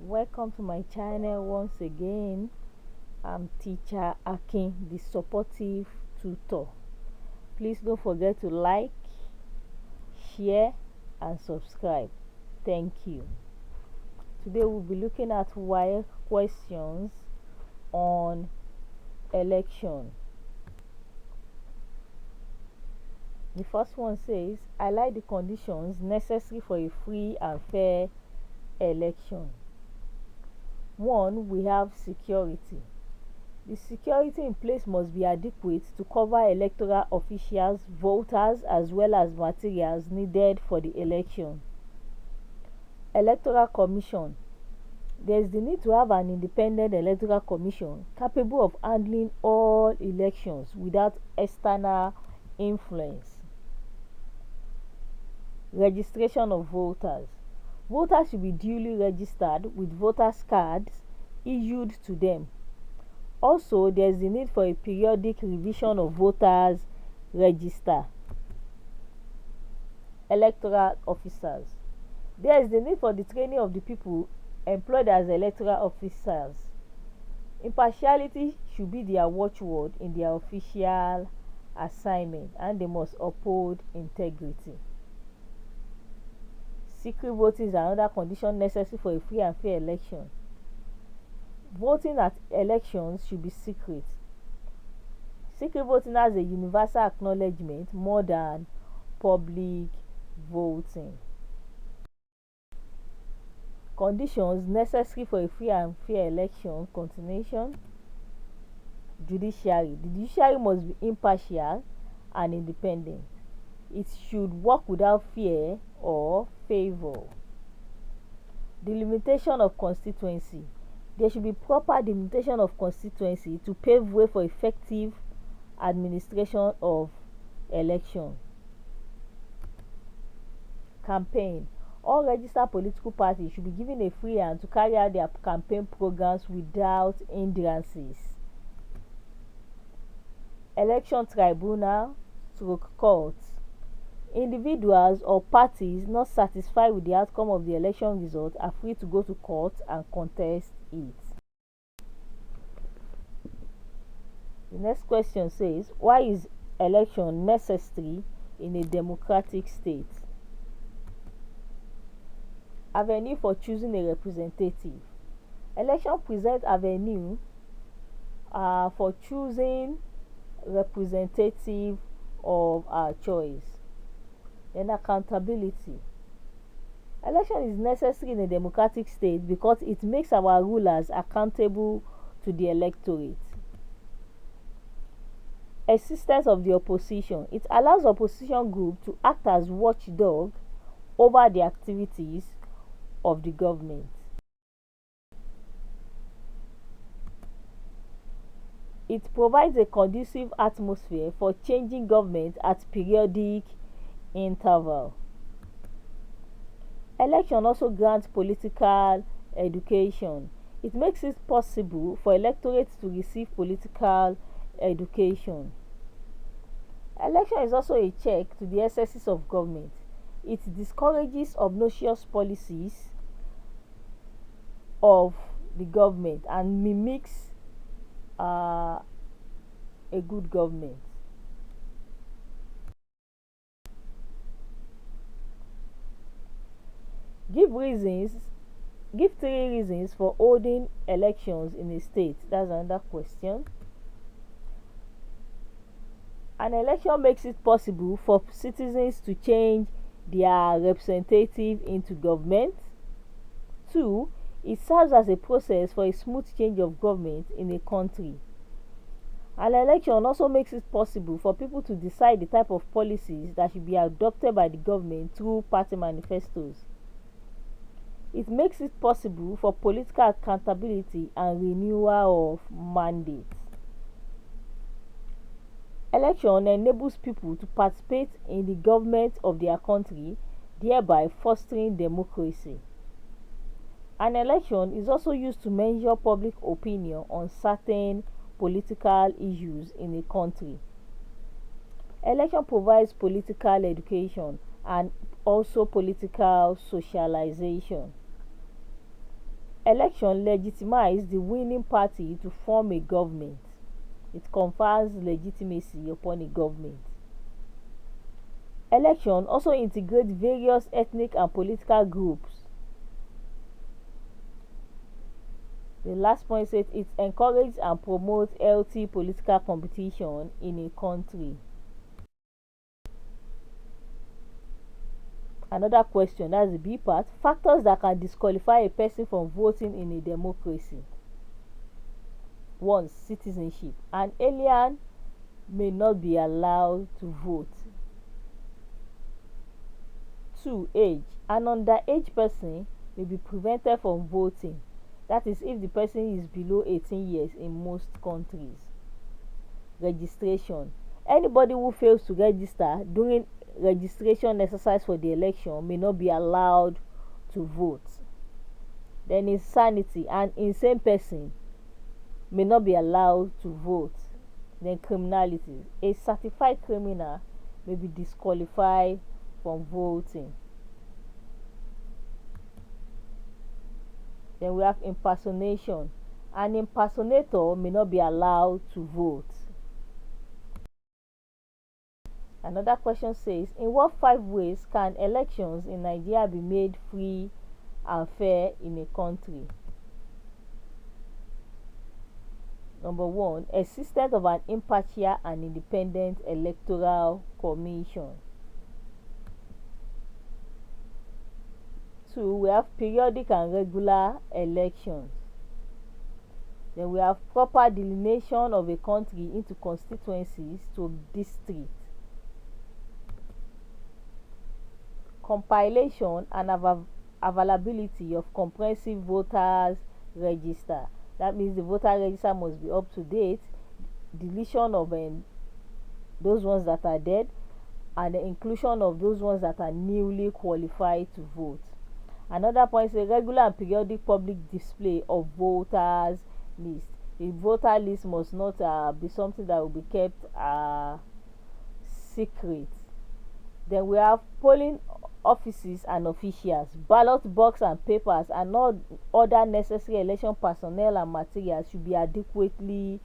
Welcome to my channel once again. I'm teacher Akin, the supportive tutor. Please don't forget to like, share and subscribe. Thank you. Today we'll be looking at Waec questions on election. The first one says, highlight the conditions necessary for a free and fair election. 1. We have security. The security in place must be adequate to cover electoral officials, voters, as well as materials needed for the election. Electoral Commission. There is the need to have an independent electoral commission capable of handling all elections without external influence. Registration of voters. Voters should be duly registered with voters cards issued to them. Also, there is the need for a periodic revision of voters register. Electoral officers. There is the need for the training of the people employed as electoral officers. Impartiality should be their watchword in their official assignment, and they must uphold integrity. Secret voting is another condition necessary for a free and fair election. Voting at elections should be secret. Secret voting has a universal acknowledgement more than public voting. Conditions necessary for a free and fair election. Continuation. Judiciary. The judiciary must be impartial and independent. It should work without fear or favor. Delimitation of constituency. There should be proper delimitation of constituency to pave way for effective administration of election. Campaign. All registered political parties should be given a free hand to carry out their campaign programs without hindrances. Election Tribunal / Court. Individuals or parties not satisfied with the outcome of the election result are free to go to court and contest it. The next question says, why is election necessary in a democratic state? Avenue for choosing a representative. Election presents avenue for choosing representative of our choice. Then accountability. Election is necessary in a democratic state because it makes our rulers accountable to the electorate. Existence of the opposition. It allows opposition group to act as watchdog over the activities of the government. It provides a conducive atmosphere for changing government at periodic interval. Election also grants political education. It makes it possible for electorates to receive political education. Election is also a check to the excesses of government. It discourages obnoxious policies of the government and mimics a good government. Give 3 reasons for holding elections in a state. That's another question. An election makes it possible for citizens to change their representative into government. 2. It serves as a process for a smooth change of government in a country. An election also makes it possible for people to decide the type of policies that should be adopted by the government through party manifestos. It makes it possible for political accountability and renewal of mandates. Election enables people to participate in the government of their country, thereby fostering democracy. An election is also used to measure public opinion on certain political issues in a country. Election provides political education and also political socialization. Election legitimizes the winning party to form a government. It confers legitimacy upon a government. Election also integrates various ethnic and political groups. The last point says it encourages and promotes healthy political competition in a country. Another question, that's the B part. Factors that can disqualify a person from voting in a democracy. 1. Citizenship. An alien may not be allowed to vote. 2. Age. An underage person may be prevented from voting. That is if the person is below 18 years in most countries. Registration. Anybody who fails to register during registration exercise for the election may not be allowed to vote. Then insanity. An insane person may not be allowed to vote. Then criminality. A certified criminal may be disqualified from voting. Then we have impersonation. An impersonator may not be allowed to vote. Another question says, in what 5 ways can elections in Nigeria be made free and fair in a country? Number 1, existence of an impartial and independent electoral commission. 2, we have periodic and regular elections. Then we have proper delineation of a country into constituencies to districts. Compilation and availability of comprehensive voters register. That means the voter register must be up to date. Deletion of those ones that are dead, and the inclusion of those ones that are newly qualified to vote. Another point is a regular and periodic public display of voters list. The voter list must not be something that will be kept secret. Then we have polling offices and officials, ballot box and papers, and all other necessary election personnel and materials should be adequately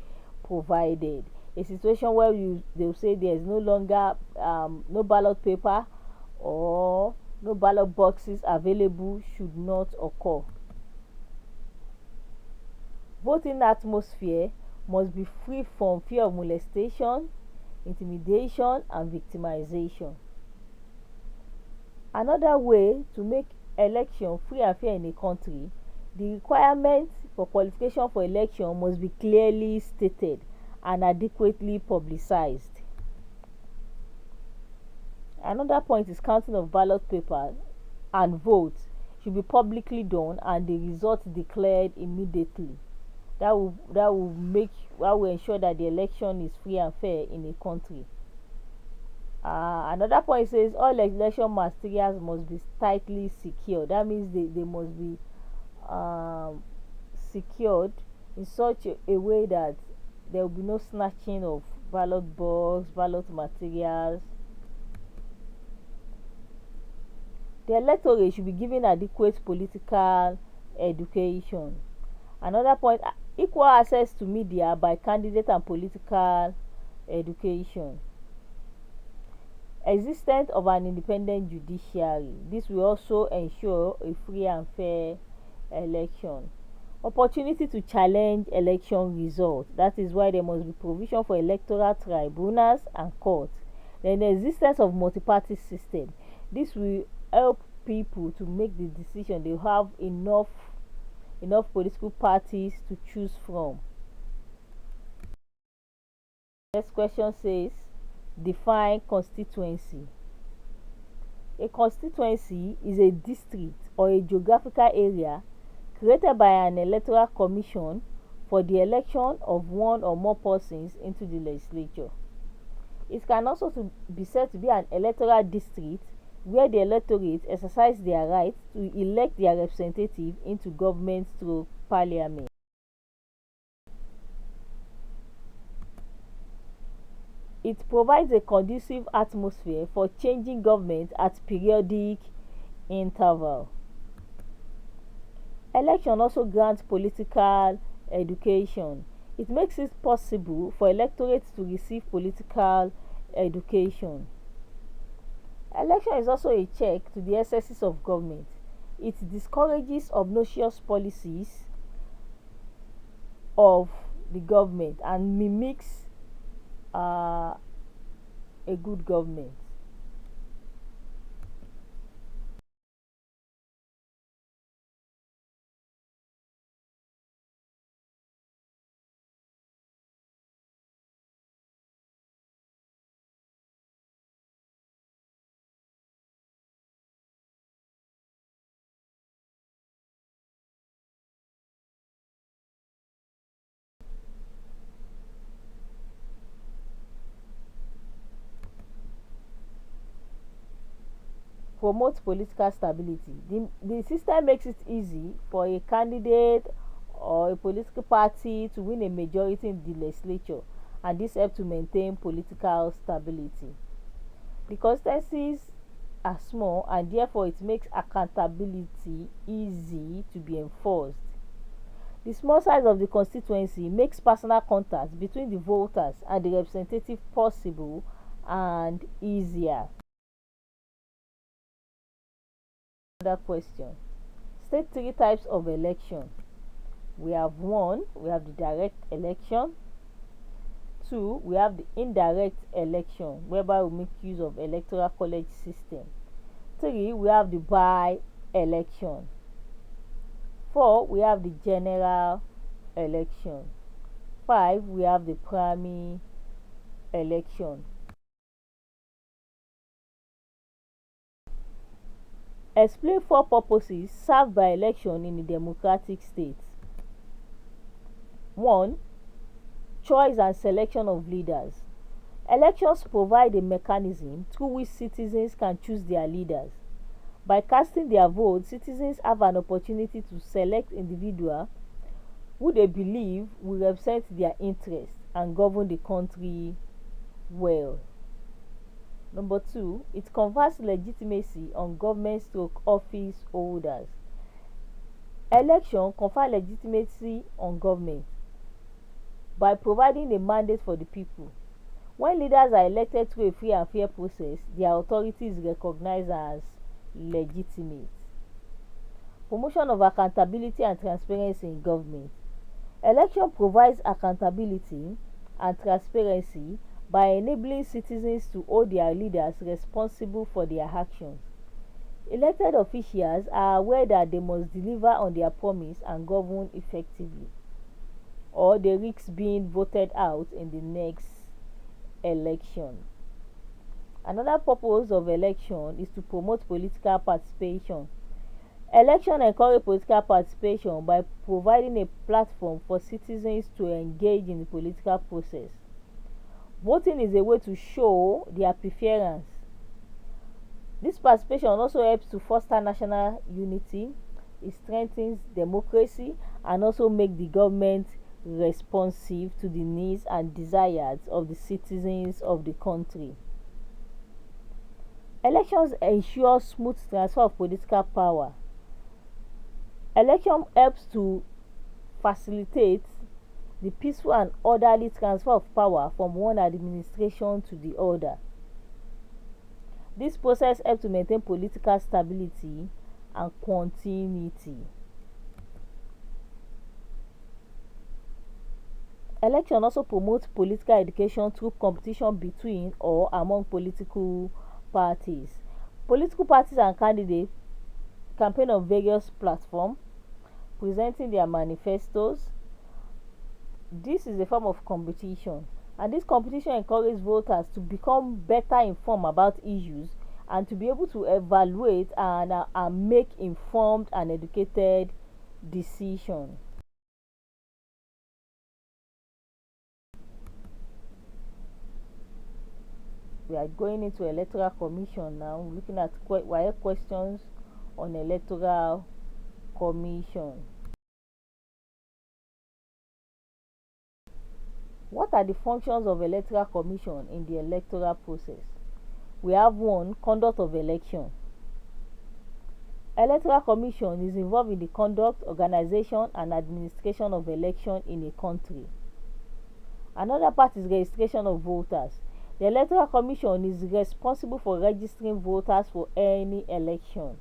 provided. A situation where they will say there is no longer no ballot paper or no ballot boxes available should not occur. Voting atmosphere must be free from fear of molestation, intimidation, and victimization. Another way to make election free and fair in a country, the requirements for qualification for election must be clearly stated and adequately publicized. Another point is counting of ballot papers and votes should be publicly done and the results declared immediately. That will ensure that the election is free and fair in a country. Another point says all election materials must be tightly secured. That means they must be secured in such a way that there will be no snatching of ballot box, ballot materials. The electorate should be given adequate political education. Another point, equal access to media by candidate and political education. Existence of an independent judiciary. This will also ensure a free and fair election. Opportunity to challenge election results. That is why there must be provision for electoral tribunals and courts. Then the existence of multi-party system. This will help people to make the decision. They have enough political parties to choose from. Next question says, define constituency. A constituency is a district or a geographical area created by an electoral commission for the election of one or more persons into the legislature. It can also be said to be an electoral district where the electorate exercise their right to elect their representative into government through parliament. It provides a conducive atmosphere for changing government at periodic interval. Election also grants political education. It makes it possible for electorates to receive political education. Election is also a check to the excesses of government. It discourages obnoxious policies of the government and mimics a good government. Promotes political stability. The system makes it easy for a candidate or a political party to win a majority in the legislature, and this helps to maintain political stability. The constituencies are small, and therefore it makes accountability easy to be enforced. The small size of the constituency makes personal contact between the voters and the representative possible and easier. Another question. State three types of election. We have one, we have the direct election. Two, we have the indirect election, whereby we make use of electoral college system. Three, we have the by-election. Four, we have the general election. Five, we have the primary election. Explain four purposes served by election in a democratic state. 1. Choice and selection of leaders. Elections provide a mechanism through which citizens can choose their leaders. By casting their vote, citizens have an opportunity to select individuals who they believe will represent their interests and govern the country well. Number 2, it confers legitimacy on government stroke office holders. Election confer legitimacy on government by providing a mandate for the people. When leaders are elected through a free and fair process, their authority is recognized as legitimate. Promotion of accountability and transparency in government. Election provides accountability and transparency by enabling citizens to hold their leaders responsible for their actions. Elected officials are aware that they must deliver on their promise and govern effectively, or they risk being voted out in the next election. Another purpose of election is to promote political participation. Election encourage political participation by providing a platform for citizens to engage in the political process. Voting is a way to show their preference. This participation also helps to foster national unity, it strengthens democracy, and also make the government responsive to the needs and desires of the citizens of the country. Elections ensure smooth transfer of political power. Election helps to facilitate the peaceful and orderly transfer of power from one administration to the other. This process helps to maintain political stability and continuity. Election also promotes political education through competition between or among political parties. Political parties and candidates campaign on various platforms, presenting their manifestos. This is a form of competition, and this competition encourages voters to become better informed about issues and to be able to evaluate and make informed and educated decisions. We are going into electoral commission now, looking at Waec questions on electoral commission. What are the functions of electoral commission in the electoral process? We have one, conduct of election. Electoral Commission is involved in the conduct, organization, and administration of election in a country. Another part is registration of voters. The Electoral Commission is responsible for registering voters for any election,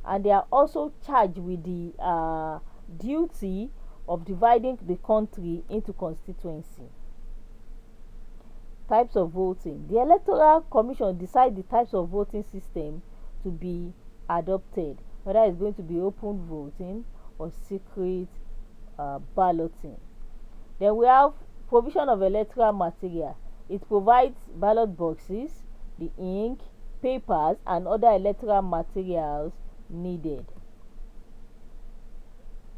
and they are also charged with the duty of dividing the country into constituency. Types of voting. The Electoral Commission decides the types of voting system to be adopted, whether it's going to be open voting or secret balloting. Then we have provision of electoral material. It provides ballot boxes, the ink, papers, and other electoral materials needed.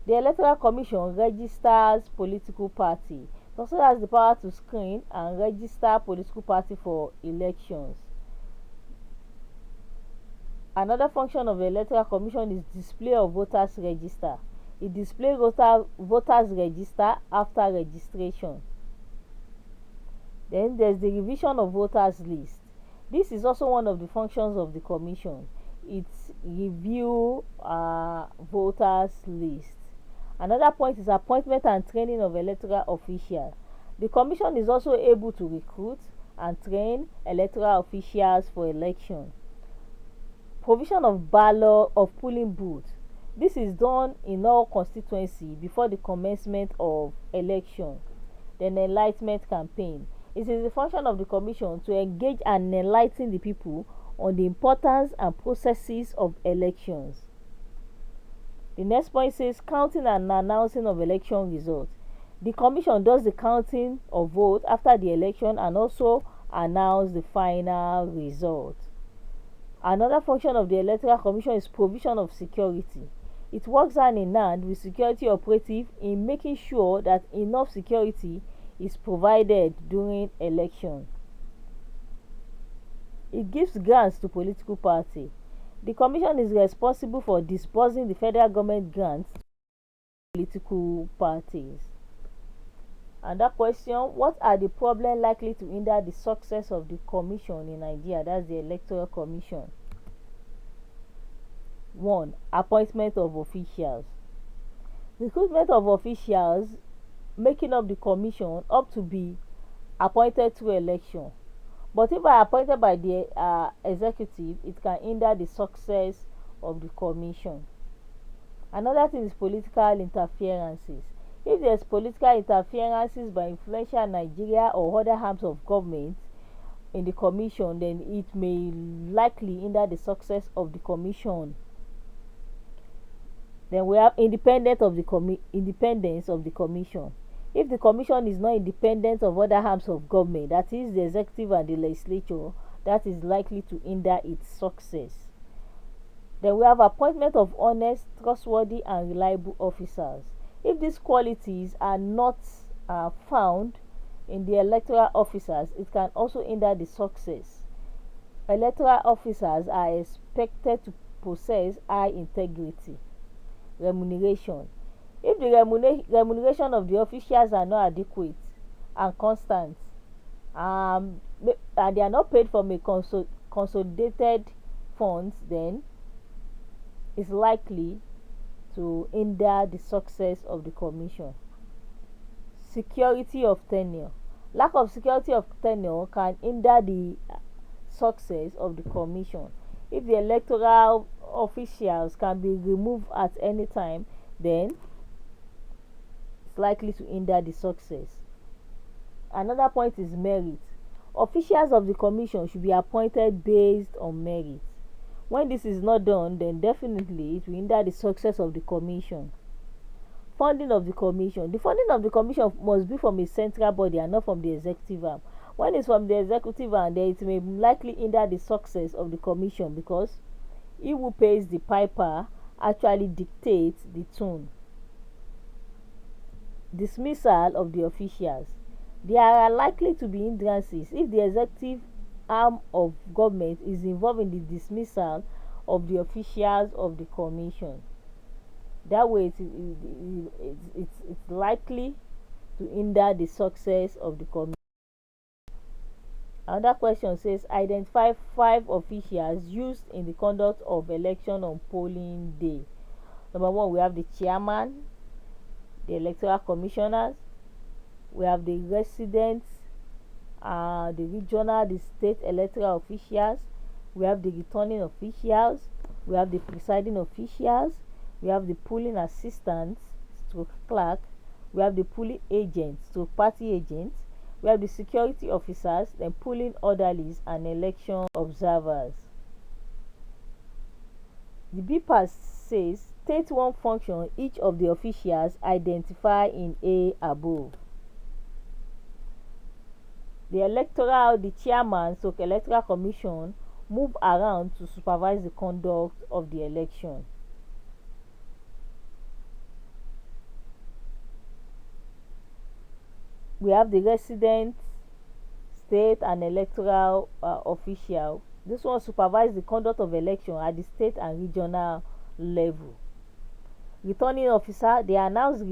The Electoral Commission registers political party. It also has the power to screen and register political party for elections. Another function of the Electoral Commission is display of voters register. It displays voters register after registration. Then there's the revision of voters list. This is also one of the functions of the commission. It review voters list. Another point is appointment and training of electoral officials. The commission is also able to recruit and train electoral officials for election. Provision of ballot of polling booths. This is done in all constituency before the commencement of election. Then enlightenment campaign. It is the function of the commission to engage and enlighten the people on the importance and processes of elections. The next point says counting and announcing of election results. The commission does the counting of votes after the election and also announce the final result. Another function of the Electoral Commission is provision of security. It works hand in hand with security operative in making sure that enough security is provided during election. It gives grants to political party. The commission is responsible for disbursing the federal government grants to political parties. And that question, what are the problems likely to hinder the success of the commission in Nigeria? That's the Electoral Commission. 1. Appointment of officials. Recruitment of officials making up the commission up to be appointed through election. But if appointed by the executive, it can hinder the success of the commission. Another thing is political interferences. If there's political interferences by influential Nigeria or other arms of government in the commission, then it may likely hinder the success of the commission. Then we have independence of the commission. If the commission is not independent of other arms of government, that is the executive and the legislature, that is likely to hinder its success. Then we have appointment of honest, trustworthy, and reliable officers. If these qualities are not found in the electoral officers, it can also hinder the success. Electoral officers are expected to possess high integrity. Remuneration. If the remuneration of the officials are not adequate and constant, and they are not paid from a consolidated funds, then it's likely to hinder the success of the commission. Security of tenure. Lack of security of tenure can hinder the success of the commission. If the electoral officials can be removed at any time, then it's likely to hinder the success. Another point is merit. Officials of the commission should be appointed based on merit. When this is not done, then definitely it will hinder the success of the commission. Funding of the commission. The funding of the commission must be from a central body and not from the executive arm. When it's from the executive arm, then it may likely hinder the success of the commission because he who pays the piper actually dictates the tune. Dismissal of the officials. There are likely to be hindrances if the executive arm of government is involved in the dismissal of the officials of the commission. That way it's likely to hinder the success of the commission. Another question says identify 5 officials used in the conduct of election on polling day. Number one, we have the chairman, the electoral commissioners, we have the residents, the regional, the state electoral officials, we have the returning officials, we have the presiding officials, we have the polling assistants stroke clerk, we have the polling agents stroke party agents, we have the security officers, then polling orderlies and election observers. The BPAS says state one function each of the officials identify in A above. The chairman, so electoral commission, move around to supervise the conduct of the election. We have the resident, state and electoral official. This one supervise the conduct of election at the state and regional level. Returning officer, they announce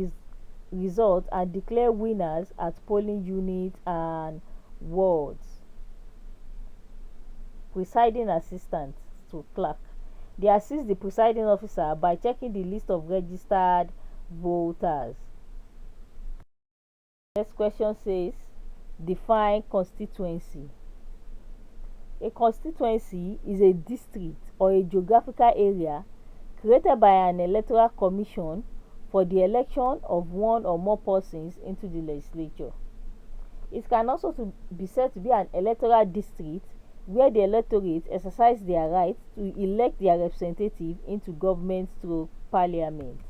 results and declare winners at polling units and wards. Presiding assistant to clerk, they assist the presiding officer by checking the list of registered voters. Next question says define constituency. A constituency is a district or a geographical area created by an electoral commission for the election of one or more persons into the legislature. It can also be said to be an electoral district where the electorate exercise their right to elect their representative into government through parliament.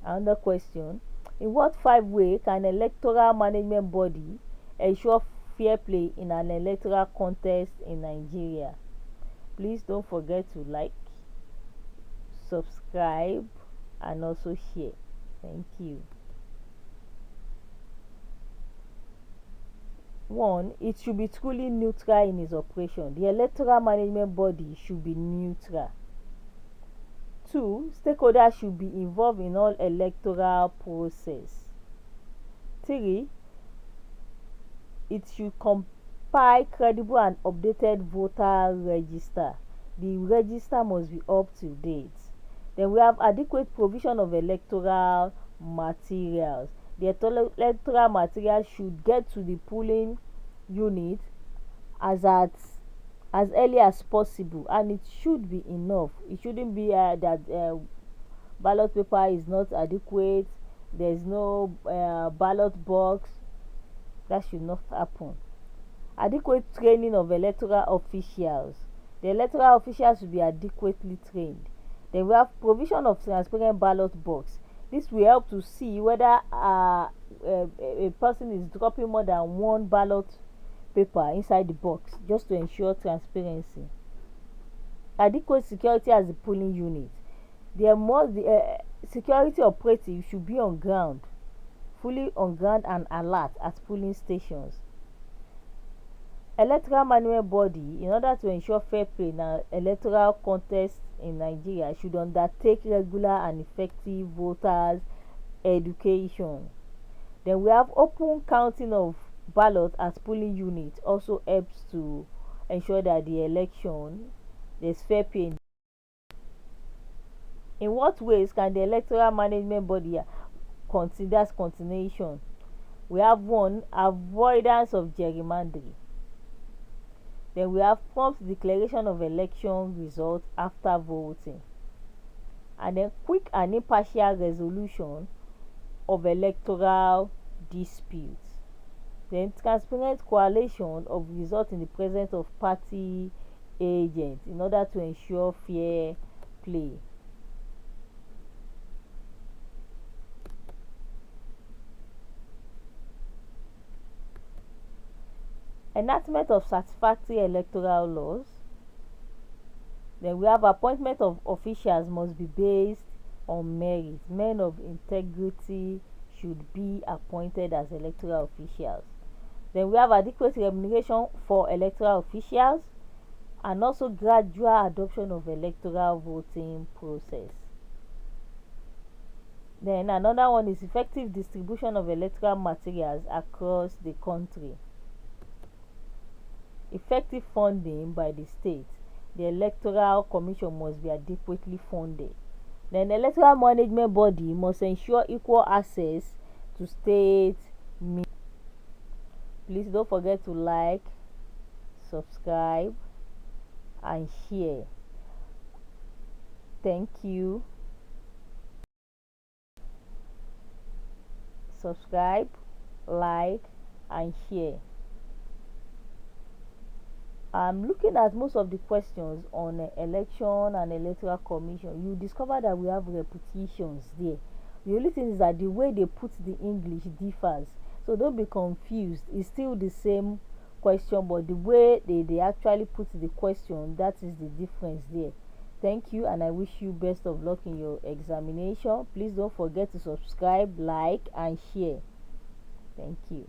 Another question: in what 5 ways can electoral management body ensure fair play in an electoral contest in Nigeria? Please don't forget to like, subscribe and also share. Thank you. 1. It should be truly neutral in its operation. The electoral management body should be neutral. 2. Stakeholders should be involved in all electoral process. 3. It should compile credible and updated voter register. The register must be up to date. Then we have adequate provision of electoral materials. The electoral materials should get to the polling unit as early as possible, and it should be enough. It shouldn't be that ballot paper is not adequate, there is no ballot box. That should not happen. Adequate training of electoral officials. The electoral officials should be adequately trained. Then we have provision of transparent ballot box. This will help to see whether a person is dropping more than one ballot paper inside the box, just to ensure transparency. Adequate security as the polling unit. The security operative should be on ground, fully on ground and alert at polling stations. Electoral management body, in order to ensure fair play in an electoral contest in Nigeria, should undertake regular and effective voters education. Then we have open counting of ballot at polling units, also helps to ensure that the election there's fair play. In what ways can the electoral management body consider continuation? We have 1. Avoidance of gerrymandering. Then we have prompt declaration of election results after voting. And then quick and impartial resolution of electoral disputes. Then transparent collation of results in the presence of party agents in order to ensure fair play. Enactment of satisfactory electoral laws. Then we have appointment of officials must be based on merit. Men of integrity should be appointed as electoral officials. Then we have adequate remuneration for electoral officials, and also gradual adoption of electoral voting process. Then another one is effective distribution of electoral materials across the country. Effective funding by the state. The electoral commission must be adequately funded. Then electoral management body must ensure equal access to state media. Please don't forget to like, subscribe, and share. Thank you. Subscribe, like, and share. I'm looking at most of the questions on election and electoral commission. You discover that we have repetitions there. The only thing is that the way they put the English differs, so don't be confused. It's still the same question, but the way they actually put the question, that is the difference there. Thank you, and I wish you best of luck in your examination. Please don't forget to subscribe, like, and share. Thank you.